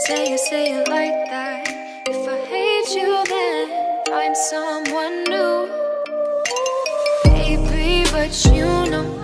say it like that. If I hate you, then find someone new. Baby, but you know